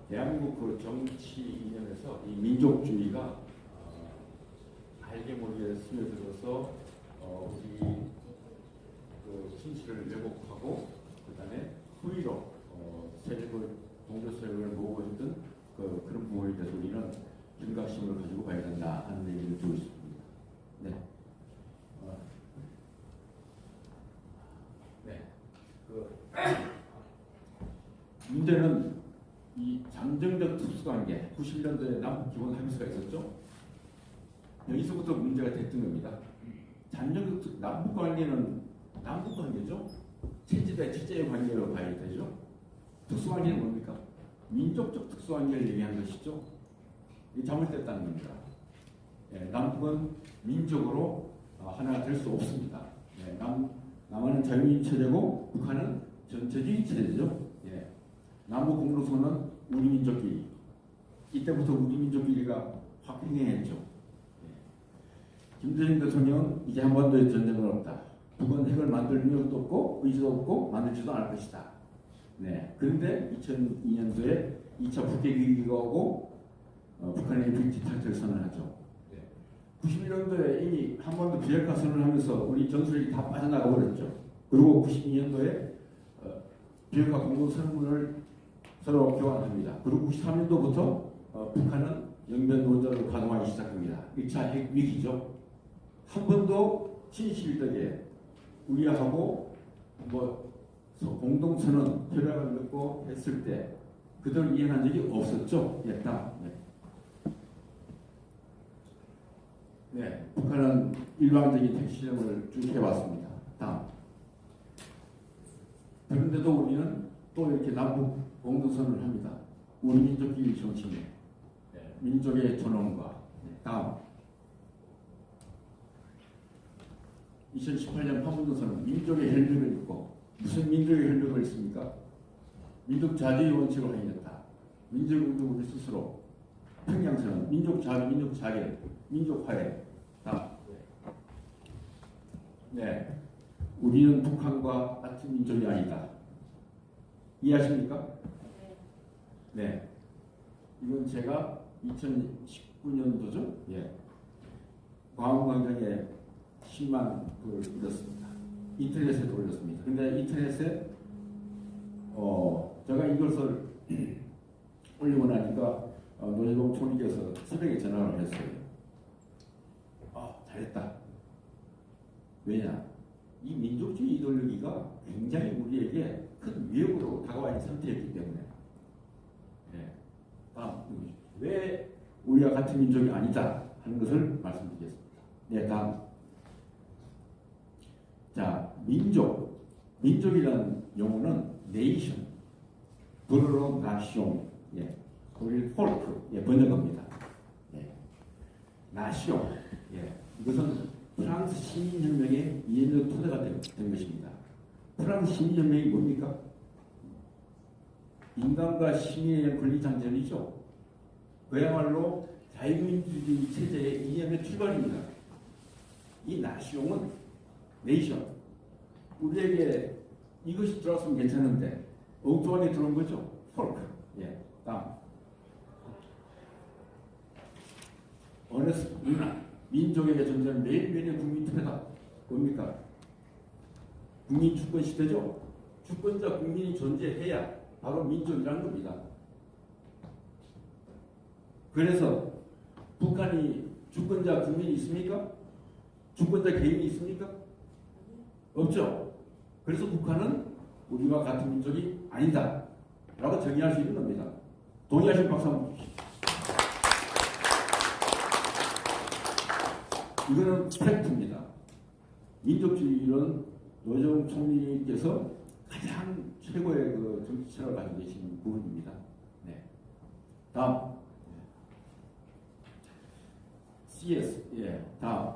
대한민국 그 정치 이념에서 이 민족주의가 알게 모르게 스며들어서 우리 그 진실을 왜곡하고 그다음에 후위로 세력을 동조 세력을 모으고 있던 그런 부분에 대해서 우리는 경각심을 가지고 봐야 된다 하는 얘기를 드리고 싶습니다. 네. 네. 문제는 이 잠정적 특수관계 90년도에 남북 기본 합의서가 있었죠. 여기서부터 문제가 됐던 겁니다. 잠정적 남북 관계는 남북 관계죠. 체제 대 체제의 관계로 봐야 되죠. 특수관계는 뭡니까? 민족적 특수관계를 얘기하는 것이죠. 이게 잘못됐다는 겁니다. 예, 남북은 민족으로 하나가 될 수 없습니다. 예, 남한은 자유주의 체제고 북한은 전체주의 체제죠. 예, 남북 공동선언은 우리 민족끼리. 이때부터 우리 민족끼리가 확 횡행했죠. 예. 김대중 대통령은 이제 한반도에 전쟁은 없다. 북은 핵을 만들 능력도 없고 의지도 없고 만들지도 않을 것이다. 네. 그런데 2002년도에 2차 북핵 위기가 오고 북한의 비핵 탈퇴를 선언하죠. 네. 91년도에 이미 한반도 비핵화 선언을 하면서 우리 전술이 다 빠져나가 버렸죠. 그리고 92년도에 비핵화 공동선언문을 서로 교환합니다. 그리고 93년도부터 북한은 영변 원자로 가동하기 시작합니다. 1차 핵 위기죠. 한 번도 진실되게 우리하고 공동선언 협약을 맺고 했을 때 그들을 이해한 적이 없었죠. 예, 다음. 네, 북한은 일방적인 핵 실험을 쭉 해왔습니다. 다음. 그런데도 우리는 또 이렇게 남북 공동선언을 합니다. 우리 민족끼리 정치네, 민족의 존엄과. 다음. 2018년 판문점선언 민족의 혈육을 있고 무슨 민족의 혈육을 있습니까? 민족 자주의 원칙을 확인했다. 민족도 우리 스스로 평양선언 민족 자주, 민족 자결, 민족 화해. 다음. 네, 우리는 북한과 같은 민족이 아니다. 이해하십니까? 네. 이건 제가 2019년도죠. 예. 광화문광장에 10만 불을 올렸습니다. 인터넷에도 올렸습니다. 근데 인터넷에 제가 이것을 올리고 나니까 노재동 총리께서 새벽에 전화를 했어요. 잘했다. 왜냐? 이 민족주의 이데올로기가 굉장히 우리에게 큰 위협으로 다가와 있는 상태였기 때문에. 네. 다음. 왜 우리가 같은 민족이 아니다 하는 것을 말씀드리겠습니다. 네, 다음. 자, 민족이라는 용어는 네이션, 브루로 나시옹, 예, 우리 폴크, 예, 번역합니다. 예, 나시옹, 예, 이것은 프랑스 시민혁명의 이해적 토대가 된 것입니다. 프랑스 시민혁명이 뭡니까? 인간과 시민의 권리장전이죠. 그야말로 자유민주주의 체제의 이념의 출발입니다. 이 나시옹은 네이션. 우리에게 이것이 들어왔으면 괜찮은데 엉뚱하게 들어온 거죠. 폴크. 예. 다음. 어느스 문화. 민족에게 존재하는 매일매일의 국민 투표다. 뭡니까? 국민 주권 시대죠. 주권자 국민이 존재해야 바로 민족이라는 겁니다. 그래서 북한이 주권자 국민이 있습니까? 주권자 개인이 있습니까? 없죠. 그래서 북한은 우리와 같은 민족이 아니다 라고 정의할 수 있는 겁니다. 동의하실 박수 한번 주십시오. 이거는 팩트입니다. 민족주의는 노재동 총리께서 가장 최고의 그 정치 철학을 가지고 계신 부분입니다. 네. 다음. CS. 예. 다음.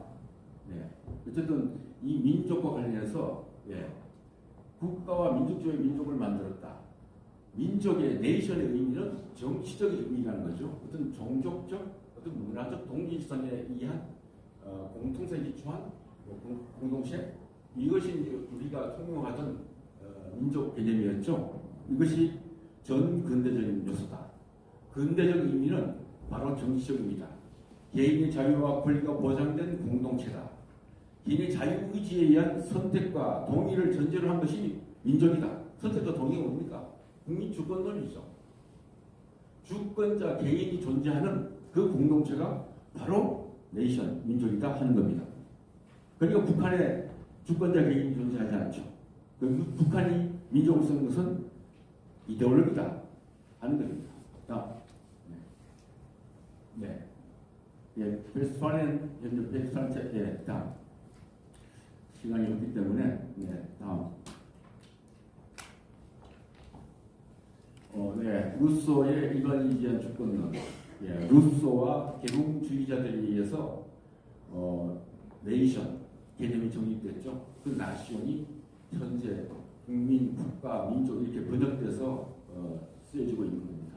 네. 어쨌든 이 민족과 관련해서 예. 국가와 민족주의 민족을 만들었다. 민족의 네이션의 의미는 정치적인 의미라는 거죠. 어떤 종족적, 어떤 문화적 동질성에 의한 공통성에 기초한 공동체, 이것이 이제 우리가 통용하던 민족 개념이었죠. 이것이 전 근대적인 요소다. 근대적 의미는 바로 정치적입니다. 개인의 자유와 권리가 보장된 공동체다. 개인의 자유의지에 의한 선택과 동의를 전제로 한 것이 민족이다. 선택과 동의가 뭡니까? 국민 주권 논리죠. 주권자 개인이 존재하는 그 공동체가 바로 네이션, 민족이다 하는 겁니다. 그러니까 북한에 주권자 개인이 존재하지 않죠. 북한이 민족을 쓰는 것은 이데올로기다 하는 겁니다. 다음. 네. 예, 베스트파렌, 현재 베스트파렌, 예, 다음. 시간이 없기 때문에, 네, 다음. 네, 루소의 일반인지한 주권론. 예, 루소와 계몽주의자들에 의해서, 네이션 개념이 정립됐죠. 그 나시온이 현재 국민, 국가, 민족 이렇게 번역돼서 쓰여지고 있는 겁니다.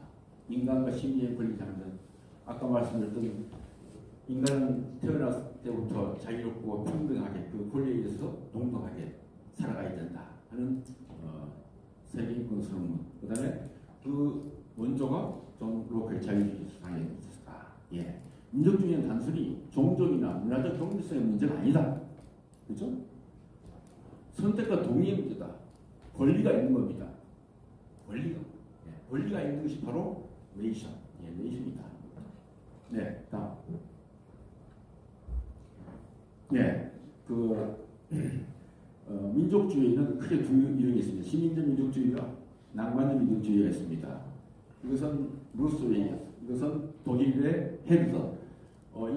인간과 심리의 권리 장전. 아까 말씀드렸던 인간은 태어났을 때부터 자유롭고 평등하게 그 권리에 의해서 동등하게 살아가야 된다 하는 세계인권 선언문. 그 다음에 그 원조가 존 로크의 자유주의 사상에 있었다. 예. 민족주의는 단순히 종족이나 문화적 독립성의 문제가 아니다. 그렇죠? 선택과 동의의 문제다. 권리가 있는 겁니다. 권리가. 예. 권리가 있는 것이 바로 네이션. 예, 네이션이다. 네, 다음. 네, 민족주의는 크게 두 이름이 있습니다. 시민적 민족주의와 낭만적 민족주의가 있습니다. 이것은 루소의, 이것은 독일의 헤르더.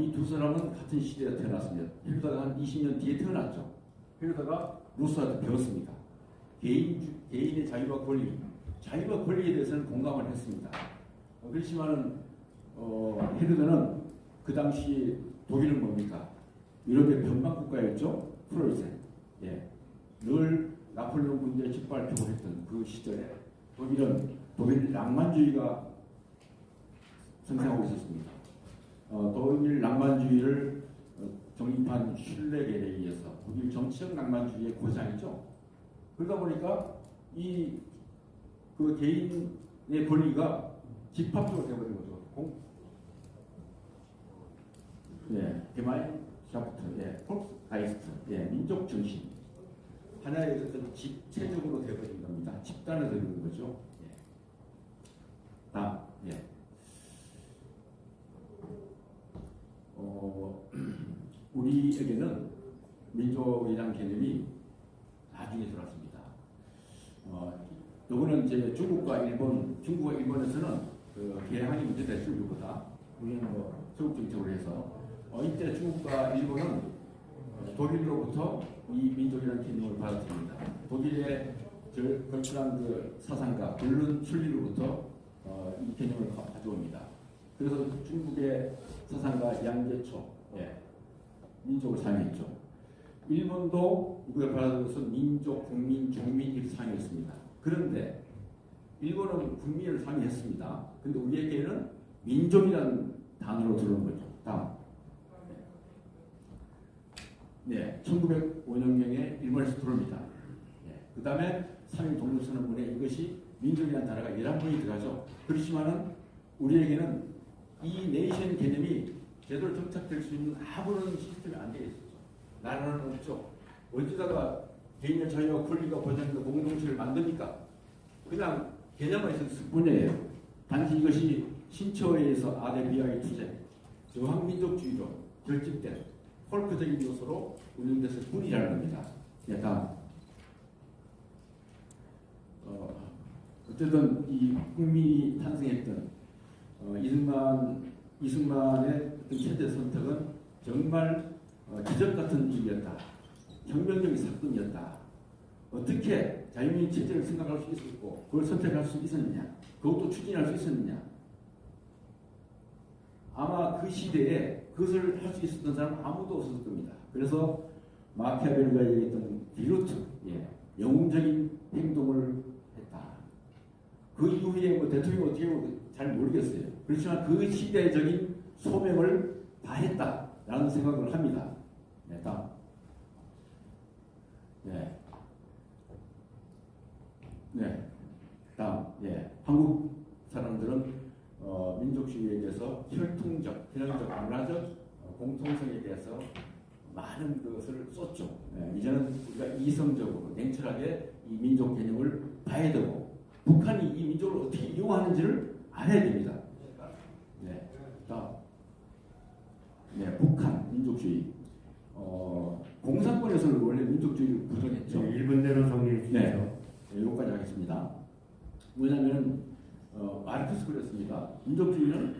이 두 사람은 같은 시대에 태어났습니다. 헤르더가 한 20년 뒤에 태어났죠. 헤르더가 루소한테 배웠습니다. 개인의 자유와 권리에 대해서는 공감을 했습니다. 그렇지만은 헤르더는 그 당시 독일은 뭡니까? 유럽의 변방국가였죠. 프로이센. 예. 늘 나폴레옹 군대에 짓밟히고 했던 그 시절에 독일 낭만주의가 성장하고 있었습니다. 독일 낭만주의를 정립한 슐레겔에 의해서 독일 정치적 낭만주의의 고장이죠. 그러다 보니까 그 개인의 권리가 집합적으로 되어버린 거죠. 예, 게마인샤프트, 예, 폴크가이스트, 예, 민족 정신 하나의 어떤 집체적으로 되어버린 겁니다. 집단을 되는 거죠. 예. 다음, 예. 우리에게는 민족이라는 개념이 나중에 들어왔습니다. 요거는 이제 중국과 일본에서는 개항이 문제됐죠, 우리보다. 우리는 서구 정책으로 해서. 이때 중국과 일본은 독일로부터 이 민족이라는 개념을 받았습니다. 독일의 걸출한 그 사상가 블룬 슐리로부터 이 개념을 가져옵니다. 그래서 중국의 사상가 양제초, 예, 민족을 사용했죠. 일본도 이걸 받아들인 것은 민족, 국민, 종민 이렇게 사용했습니다. 그런데 일본은 국민을 사용했습니다. 그런데 우리에게는 민족이라는 단어로 들어온 거죠. 다음. 네, 1905년경에 일본에서 들어옵니다. 네, 그 다음에 3일 독립선언문에 이것이 민족이라는 단어가 11번이 들어가죠. 그렇지만은 우리에게는 이 네이션 개념이 제대로 정착될 수 있는 아무런 시스템이 안 되어 있었죠. 나라는 없죠. 어디다가 개인의 자유와 권리가 보장된 공동체를 만듭니까? 그냥 개념만 있을 뿐이에요. 단지 이것이 신처에 의해서 아데비아의 투쟁, 저항민족주의로 결집된 폴크적인 요소로 운영됐을 뿐이라는 겁니다. 네, 다음. 어쨌든 이 국민이 탄생했던 이승만의 어떤 체제 선택은 정말 기적 같은 일이었다. 혁명적인 사건이었다. 어떻게 자유민주 체제를 생각할 수 있었고 그걸 선택할 수 있었느냐, 그것도 추진할 수 있었느냐. 아마 그 시대에 그것을 할 수 있었던 사람은 아무도 없었을 겁니다. 그래서 마키아벨리가 얘기했던 비루트, 예, 영웅적인 행동을 했다. 그 이후에 대통령이 어떻게 잘 모르겠어요. 그렇지만 그 시대적인 소명을 다했다라는 생각을 합니다. 네, 다음. 네. 네. 다음. 예. 한국 사람들은 민족주의에 대해서 혈통적, 필연적, 문화적 공통성에 대해서 많은 것을 쏟죠. 이제는 우리가 이성적으로 냉철하게 이 민족 개념을 봐야 되고 북한이 이 민족을 어떻게 이용하는지를 알아야 됩니다. 네, 다음. 네, 북한 민족주의. 공산권에서는 원래 민족주의를 부정했죠. 네, 1분 내로 정리해 주시죠. 네, 여기까지 하겠습니다. 왜냐하면 마르크스 그랬습니다. 민족주의는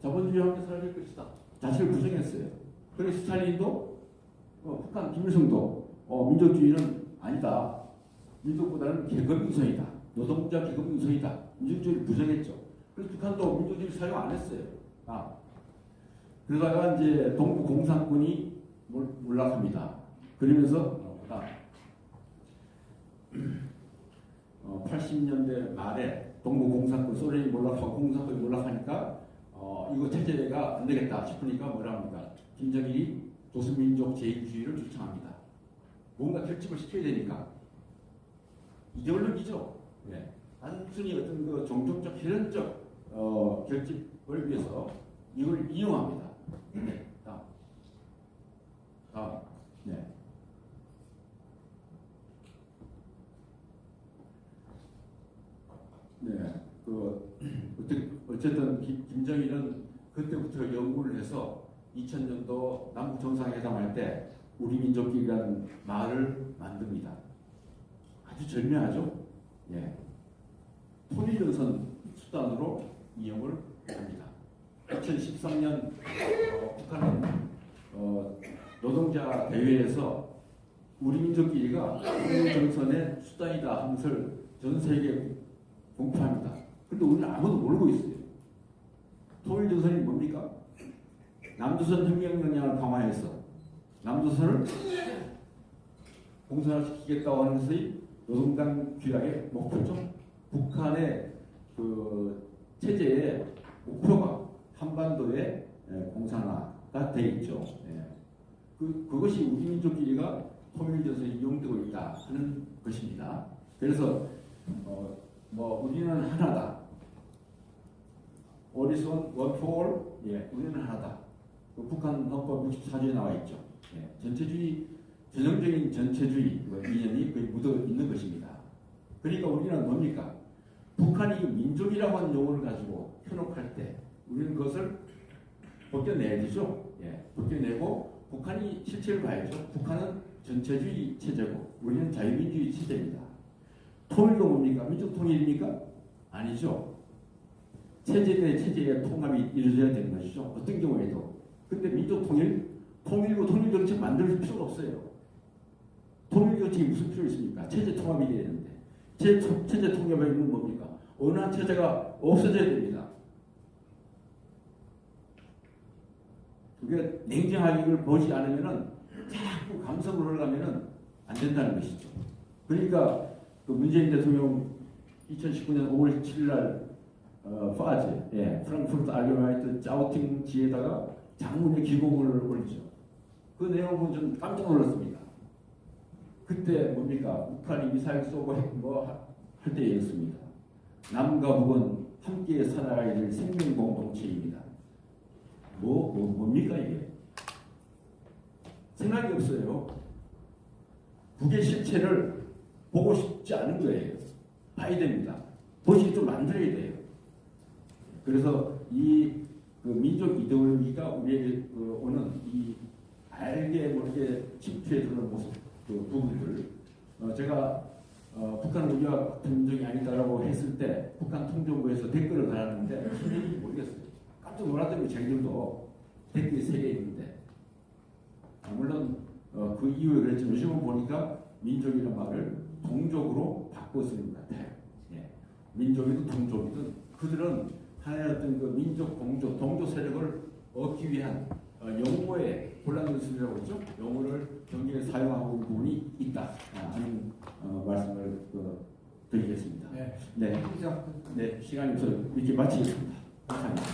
자본주의와 함께 살아갈 것이다. 자체를 부정했어요. 그래서 스탈린도 북한 김일성도 민족주의는 아니다. 민족보다는 계급 우선이다. 노동자 계급 우선이다. 민족주의를 부정했죠. 그래서 북한도 민족주의를 사용 안 했어요. 그러다가 이제 동부 공산군이 몰락합니다. 그러면서 80년대 말에 동부 공산군 소련이 몰락하고 공산군이 몰락하니까 이거 체제가 안 되겠다 싶으니까 뭐라 합니까? 김정일이 조선민족 제일주의를 주창합니다. 뭔가 결집을 시켜야 되니까 이데올로기죠. 네. 단순히 어떤 그 종족적 혈연적 결집을 위해서 이걸 이용합니다. 네. 다음. 네. 네. 어쨌든 김정일은 그때부터 연구를 해서 2000년도 남북 정상회담할 때 우리 민족끼리라는 말을 만듭니다. 아주 절묘하죠. 예. 통일전선 수단으로 이용을 합니다. 2013년 북한은 노동자 대회에서 우리 민족끼리가 통일전선의 수단이다 하면서 전 세계에 공표합니다. 그런데 우리는 아무도 모르고 있어요. 통일전선이 뭡니까? 남조선 혁명 역량을 강화해서 남조선을 공산화시키겠다고 하는 것이 노동당 규약의 목표죠. 북한의 그 체제의 목표가 한반도의 공산화가 되어 있죠. 그것이 우리 민족끼리가 통일전선에 이용되고 있다 하는 것입니다. 그래서 우리는 하나다. All is one for all. 우리는 하나다. 북한 헌법 64조에 나와 있죠. 전체주의, 전형적인 전체주의 이념이 거의 묻어 있는 것입니다. 그러니까 우리는 뭡니까? 북한이 민족이라고 하는 용어를 가지고 현혹할 때 우리는 그것을 벗겨내야 되죠. 벗겨내고 북한이 실체를 봐야죠. 북한은 전체주의 체제고 우리는 자유민주주의 체제입니다. 통일도 뭡니까? 민족 통일입니까? 아니죠. 체제 대 체제의 통합이 이루어져야 되는 것이죠. 어떤 경우에도. 근데 민족 통일고 통일 정책 만들 필요가 없어요. 통일 정책이 무슨 필요 있습니까? 체제 통합이 돼야 되는데. 체제 통합의 이유는 뭡니까? 어느 한 체제가 없어져야 됩니다. 그게 냉정하게 이걸 보지 않으면은 자꾸 감성으로 흘러가면은 안 된다는 것이죠. 그러니까 그 문재인 대통령 2019년 5월 7일 날 파제, 프랑크푸르트 알게마이트 짜우팅지에다가 장문의 기고문을 올리죠. 그 내용은 좀 깜짝 놀랐습니다. 그때 뭡니까? 북한이 미사일 쏘고 할 때였습니다. 남과 북은 함께 살아가야 될 생명 공동체입니다. 뭡니까 이게? 생각이 없어요. 북의 실체를 보고 싶지 않은 거예요. 봐야 됩니다. 보시 좀 만들어야 돼요. 그래서 그 민족 이데올로기가 우리에게 오는 이 알게 모르게 침투해 들어오는 모습, 그 부분들. 제가 북한 우리와 같은 민족이 아니다라고 했을 때 북한 통정부에서 댓글을 달았는데 무슨 얘기인지 모르겠어요. 깜짝 놀랐더니 자기들도 댓글이 3개 있는데 물론 그 이후에 그랬지만 요즘은 보니까 민족이라는 말을 동족으로 바꿔 쓰는 것 같아요. 민족이든 동족이든 그들은 하나의 어떤 그 민족 동족 세력을 얻기 위한 용어의 혼란스러라고 했죠. 용어를 경기에 사용하고 있는 부분이 있다 하는 말씀을 드리겠습니다. 네, 시간이 없어서 이렇게 마치겠습니다. 감사합니다.